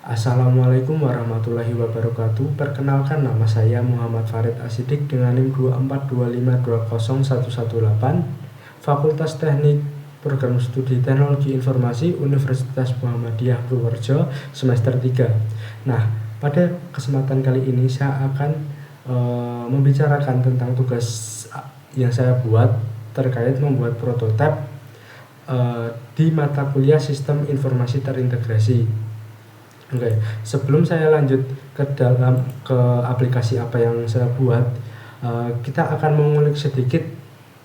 Assalamualaikum warahmatullahi wabarakatuh. Perkenalkan, nama saya Muhammad Farid Asidik dengan NIM 242520118, Fakultas Teknik Program Studi Teknologi Informasi Universitas Muhammadiyah Purworejo, semester 3. Nah, pada kesempatan kali ini saya akan membicarakan tentang tugas yang saya buat terkait membuat prototipe di mata kuliah Sistem Informasi Terintegrasi. Oke, sebelum saya lanjut ke aplikasi apa yang saya buat, kita akan mengulik sedikit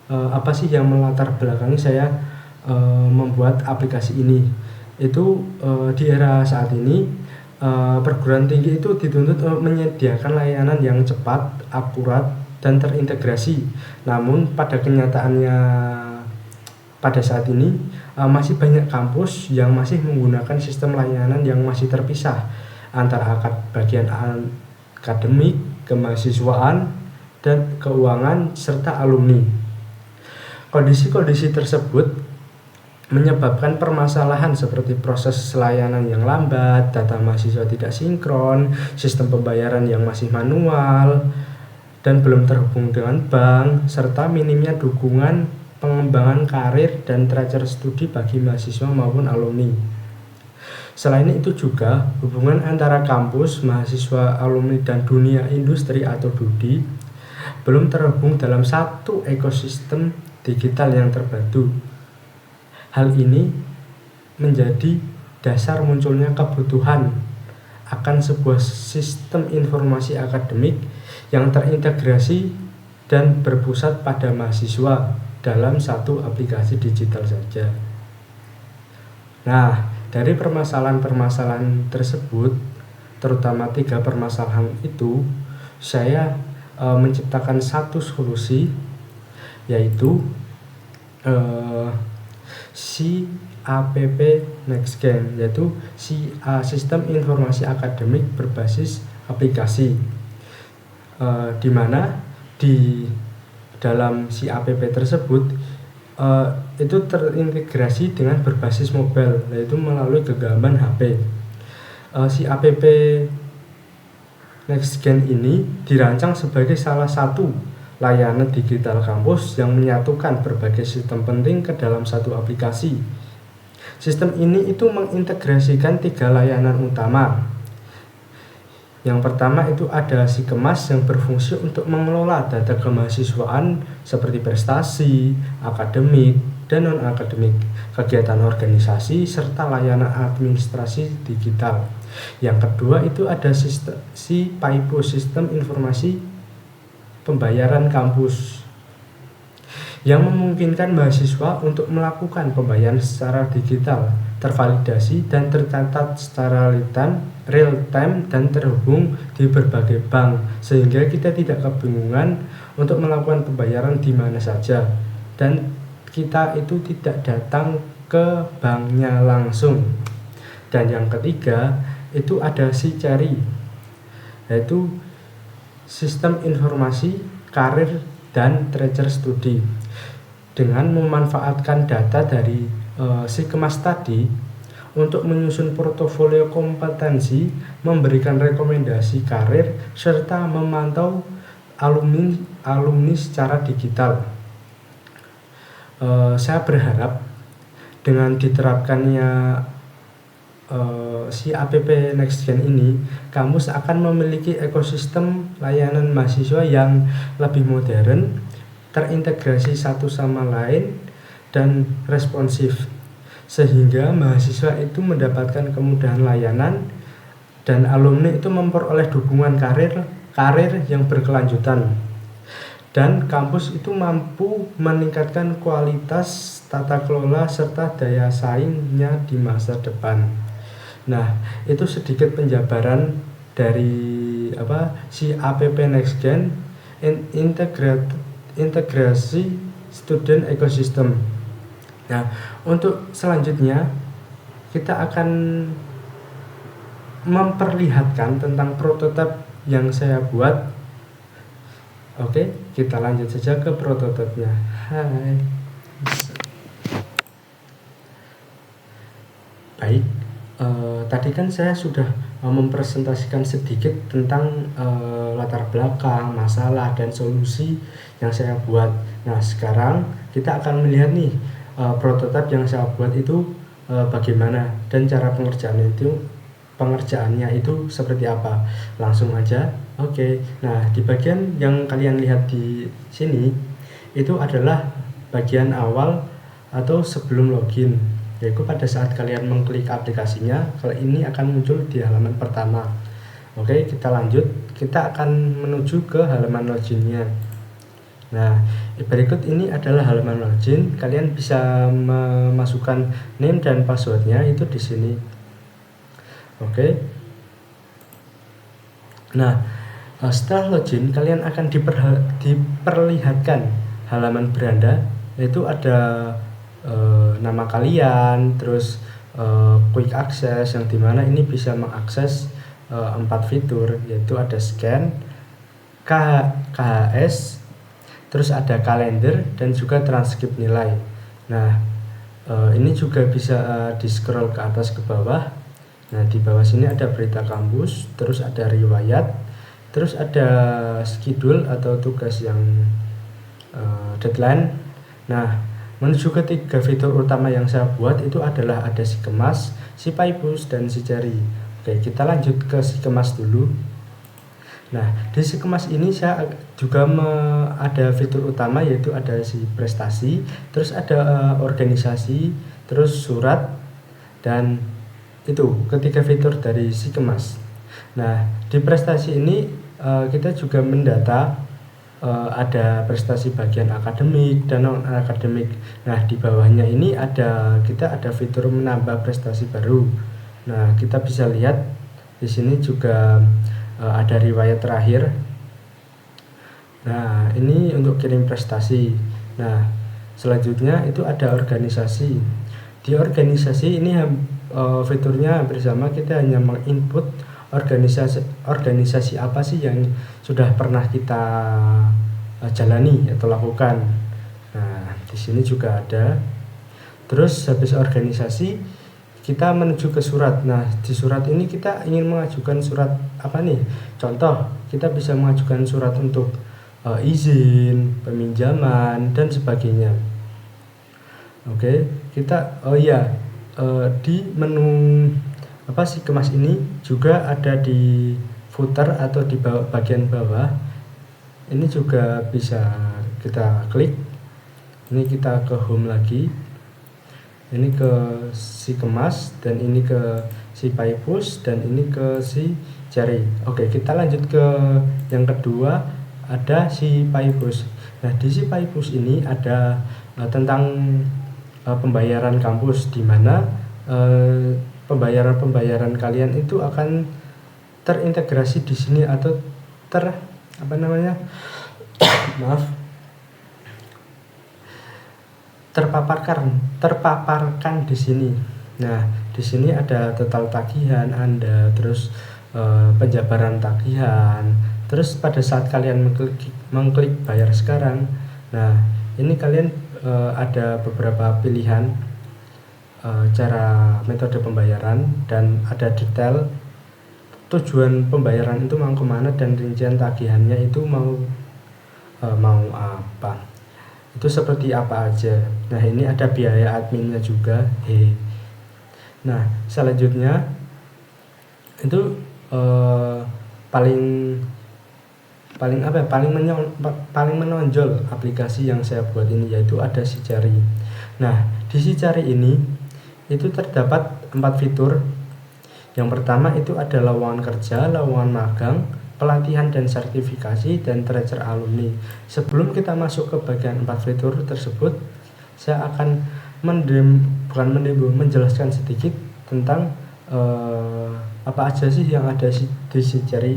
apa sih yang melatar belakangi saya membuat aplikasi ini. Itu di era saat ini perguruan tinggi itu dituntut menyediakan layanan yang cepat, akurat, dan terintegrasi. Namun pada kenyataannya pada saat ini masih banyak kampus yang masih menggunakan sistem layanan yang masih terpisah antara bagian akademik, kemahasiswaan, dan keuangan serta alumni. Kondisi-kondisi tersebut menyebabkan permasalahan seperti proses layanan yang lambat, data mahasiswa tidak sinkron, sistem pembayaran yang masih manual dan belum terhubung dengan bank, serta minimnya dukungan pengembangan karir dan tracer studi bagi mahasiswa maupun alumni. Selain itu juga hubungan antara kampus, mahasiswa, alumni, dan dunia industri atau DUDI belum terhubung dalam satu ekosistem digital yang terpadu. Hal ini menjadi dasar munculnya kebutuhan akan sebuah sistem informasi akademik yang terintegrasi dan berpusat pada mahasiswa dalam satu aplikasi digital saja. Nah, dari permasalahan-permasalahan tersebut, terutama 3 permasalahan itu, saya menciptakan satu solusi, yaitu SIAPP NextGen, yaitu Sistem Informasi Akademik Berbasis Aplikasi, di mana di dalam SIAPP tersebut itu terintegrasi dengan berbasis mobile, yaitu melalui genggaman HP. SIAPP NextGen ini dirancang sebagai salah satu layanan digital kampus yang menyatukan berbagai sistem penting ke dalam satu aplikasi. Sistem ini itu mengintegrasikan 3 layanan utama. Yang pertama itu ada SIKEMAS yang berfungsi untuk mengelola data kemahasiswaan seperti prestasi, akademik, dan non-akademik, kegiatan organisasi, serta layanan administrasi digital. Yang kedua itu ada SIPAIPO, Sistem Informasi Pembayaran Kampus, yang memungkinkan mahasiswa untuk melakukan pembayaran secara digital, tervalidasi dan tercatat secara real time dan terhubung di berbagai bank, sehingga kita tidak kebingungan untuk melakukan pembayaran di mana saja dan kita itu tidak datang ke banknya langsung. Dan yang ketiga itu ada SICERI, yaitu Sistem Informasi Karir dan Tracer Studi, dengan memanfaatkan data dari SIKEMAS tadi untuk menyusun portofolio kompetensi, memberikan rekomendasi karir, serta memantau alumni secara digital. Saya berharap dengan diterapkannya SIAPP NextGen ini, kampus akan memiliki ekosistem layanan mahasiswa yang lebih modern, terintegrasi satu sama lain, dan responsif, sehingga mahasiswa itu mendapatkan kemudahan layanan dan alumni itu memperoleh dukungan karir yang berkelanjutan, dan kampus itu mampu meningkatkan kualitas tata kelola serta daya saingnya di masa depan. Nah, itu sedikit penjabaran dari SIAPP NextGen, integrasi student ecosystem. Nah, untuk selanjutnya kita akan memperlihatkan tentang prototipe yang saya buat. Oke, kita lanjut saja ke prototipenya. Baik, tadi kan saya sudah mempresentasikan sedikit tentang latar belakang, masalah, dan solusi yang saya buat. Nah, sekarang kita akan melihat nih prototipe yang saya buat itu bagaimana dan cara pengerjaannya itu seperti apa. Langsung aja. Oke. Nah, di bagian yang kalian lihat di sini itu adalah bagian awal atau sebelum login, yaitu pada saat kalian mengklik aplikasinya, kalau ini akan muncul di halaman pertama. Oke, kita lanjut. Kita akan menuju ke halaman loginnya. Nah, berikut ini adalah halaman login. Kalian bisa memasukkan name dan passwordnya itu di sini. Oke. Nah, setelah login, kalian akan diperlihatkan halaman beranda, yaitu ada nama kalian, terus quick access yang dimana ini bisa mengakses 4 fitur, yaitu ada scan, KHS, terus ada kalender, dan juga transkrip nilai. Nah, ini juga bisa di scroll ke atas ke bawah. Nah, di bawah sini ada berita kampus, terus ada riwayat, terus ada schedule atau tugas yang deadline. Nah, menuju ke 3 fitur utama yang saya buat itu adalah ada si kemas, si pipus, dan si cari. Oke, kita lanjut ke si kemas dulu. Nah, di si kemas ini saya juga ada fitur utama, yaitu ada si prestasi, terus ada organisasi, terus surat, dan itu ketiga fitur dari si kemas. Nah, di prestasi ini kita juga mendata ada prestasi bagian akademik dan non akademik. Nah, di bawahnya ini kita ada fitur menambah prestasi baru. Nah, kita bisa lihat di sini juga ada riwayat terakhir. Nah, ini untuk kirim prestasi. Nah, selanjutnya itu ada organisasi. Di organisasi ini fiturnya bersama, kita hanya menginput organisasi apa sih yang sudah pernah kita jalani atau lakukan. Nah, di sini juga ada. Terus habis organisasi kita menuju ke surat. Nah, di surat ini kita ingin mengajukan surat apa nih? Contoh, kita bisa mengajukan surat untuk izin, peminjaman, dan sebagainya. Oke, kita di menu si kemas ini juga ada di footer atau di bagian bawah. Ini juga bisa kita klik. Ini kita ke home lagi. Ini ke si kemas, dan ini ke si pipus, dan ini ke si cari. Oke, kita lanjut ke yang kedua, ada si pipus. Nah, di si pipus ini ada tentang pembayaran kampus, di mana pembayaran kalian itu akan terintegrasi di sini atau terpaparkan di sini. Nah, di sini ada total tagihan Anda, terus penjabaran tagihan, terus pada saat kalian mengklik bayar sekarang. Nah, ini kalian ada beberapa pilihan cara metode pembayaran, dan ada detail tujuan pembayaran itu mau kemana, dan rincian tagihannya itu mau apa, itu seperti apa aja. Nah, ini ada biaya adminnya juga. Nah, selanjutnya itu paling menonjol aplikasi yang saya buat ini, yaitu ada si cari. Nah, di si cari ini itu terdapat 4 fitur. Yang pertama itu ada lowongan kerja, lowongan magang, pelatihan dan sertifikasi, dan tracer alumni. Sebelum kita masuk ke bagian 4 fitur tersebut, saya akan menjelaskan sedikit tentang apa aja sih yang ada di si cari.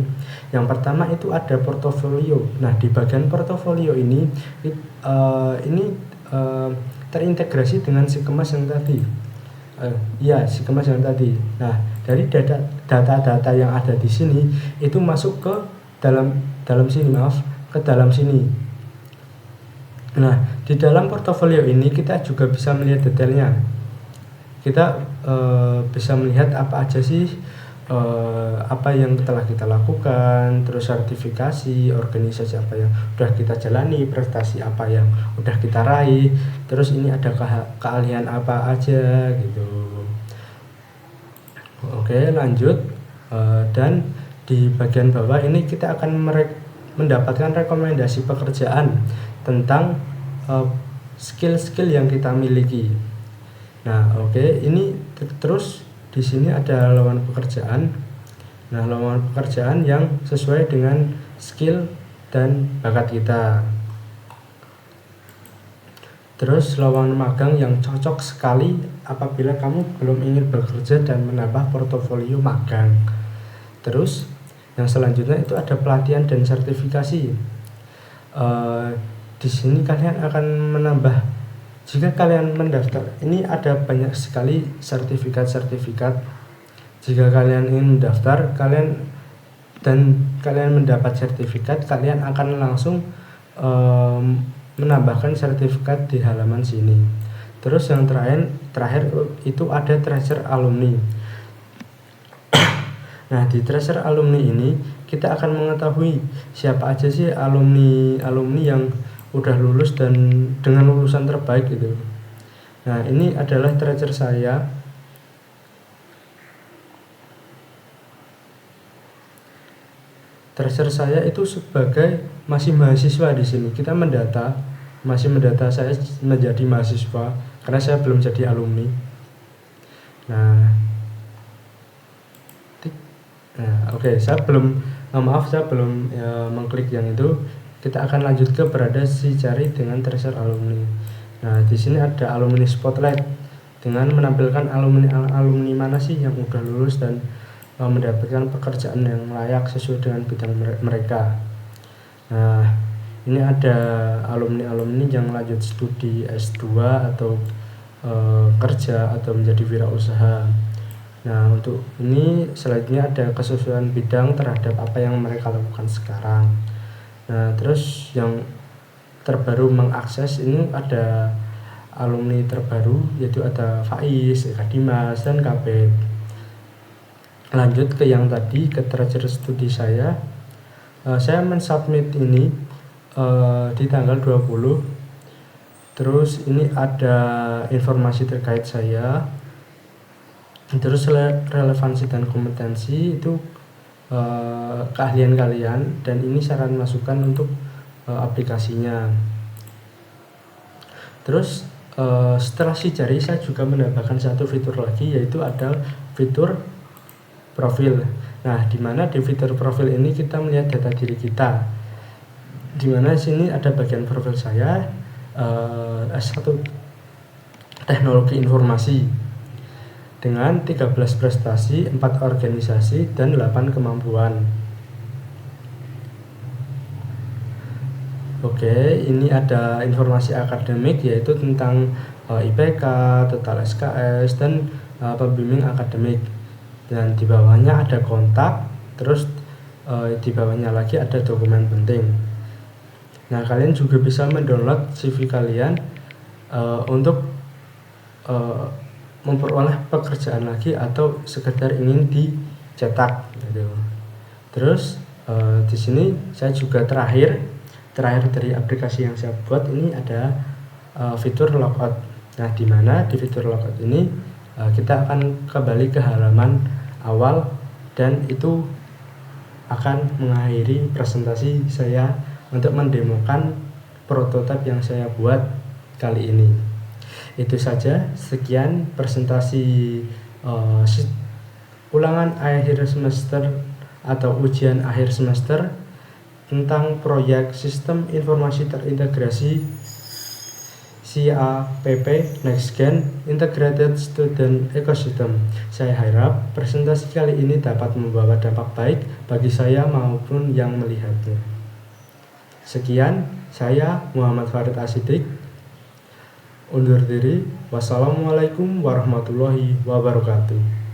Yang pertama itu ada portofolio. Nah, di bagian portofolio ini terintegrasi dengan si kemas yang tadi. Si kemas yang tadi. Nah, dari data-data yang ada di sini itu masuk ke dalam sini. Nah, di dalam portofolio ini kita juga bisa melihat detailnya. Kita bisa melihat apa aja sih apa yang telah kita lakukan, terus sertifikasi, organisasi apa yang udah kita jalani, prestasi apa yang udah kita raih, terus ini ada keahlian apa aja gitu. Oke, lanjut. Dan di bagian bawah ini kita akan mendapatkan rekomendasi pekerjaan tentang skill-skill yang kita miliki. Nah, oke, ini terus di sini ada lowongan pekerjaan. Nah, lowongan pekerjaan yang sesuai dengan skill dan bakat kita. Terus lowongan magang yang cocok sekali apabila kamu belum ingin bekerja dan menambah portofolio magang. Terus yang selanjutnya itu ada pelatihan dan sertifikasi. Di sini kalian akan menambah, jika kalian mendaftar, ini ada banyak sekali sertifikat-sertifikat. Jika kalian ingin mendaftar, kalian mendapat sertifikat, kalian akan langsung menambahkan sertifikat di halaman sini. Terus yang terakhir itu ada tracer alumni. Nah, di tracer alumni ini kita akan mengetahui siapa aja sih alumni yang udah lulus dan dengan lulusan terbaik gitu. Nah, ini adalah tracer saya. Tracer saya itu sebagai masih mahasiswa di sini. Kita masih mendata saya menjadi mahasiswa karena saya belum jadi alumni. Nah, oke, saya belum mengklik yang itu. Kita akan lanjut ke gradasi cari dengan tracer alumni. Nah, di sini ada alumni spotlight dengan menampilkan alumni mana sih yang udah lulus dan mendapatkan pekerjaan yang layak sesuai dengan bidang mereka. Nah, ini ada alumni yang lanjut studi S2 atau kerja atau menjadi wirausaha. Nah, untuk ini selanjutnya ada kesesuaian bidang terhadap apa yang mereka lakukan sekarang. Nah, terus yang terbaru mengakses ini ada alumni terbaru, yaitu ada Faiz, Kadimas, dan KB. Lanjut ke yang tadi, ke tracer studi saya. Saya mensubmit ini di tanggal 20. Terus ini ada informasi terkait saya. Terus relevansi dan kompetensi itu keahlian kalian, dan ini saran masukan untuk aplikasinya. Terus setelah si jari saya juga menambahkan satu fitur lagi, yaitu ada fitur profil. Nah, dimana di fitur profil ini kita melihat data diri kita, dimana sini ada bagian profil saya, S1 teknologi informasi dengan 13 prestasi, 4 organisasi, dan 8 kemampuan. Oke, ini ada informasi akademik, yaitu tentang IPK, total SKS, dan pembimbing akademik. Dan di bawahnya ada kontak, terus di bawahnya lagi ada dokumen penting. Nah, kalian juga bisa mendownload CV kalian untuk memperoleh pekerjaan lagi atau sekedar ingin dicetak gitu. Terus di sini saya juga terakhir dari aplikasi yang saya buat ini ada fitur logout. Nah, di mana di fitur logout ini kita akan kembali ke halaman awal, dan itu akan mengakhiri presentasi saya untuk mendemokan prototipe yang saya buat kali ini. Itu saja, sekian presentasi ulangan akhir semester atau ujian akhir semester tentang proyek Sistem Informasi Terintegrasi CAPP NextGen Integrated Student Ecosystem. Saya harap presentasi kali ini dapat membawa dampak baik bagi saya maupun yang melihatnya. Sekian, saya Muhammad Farid Asidik undur diri. Wassalamualaikum warahmatullahi wabarakatuh.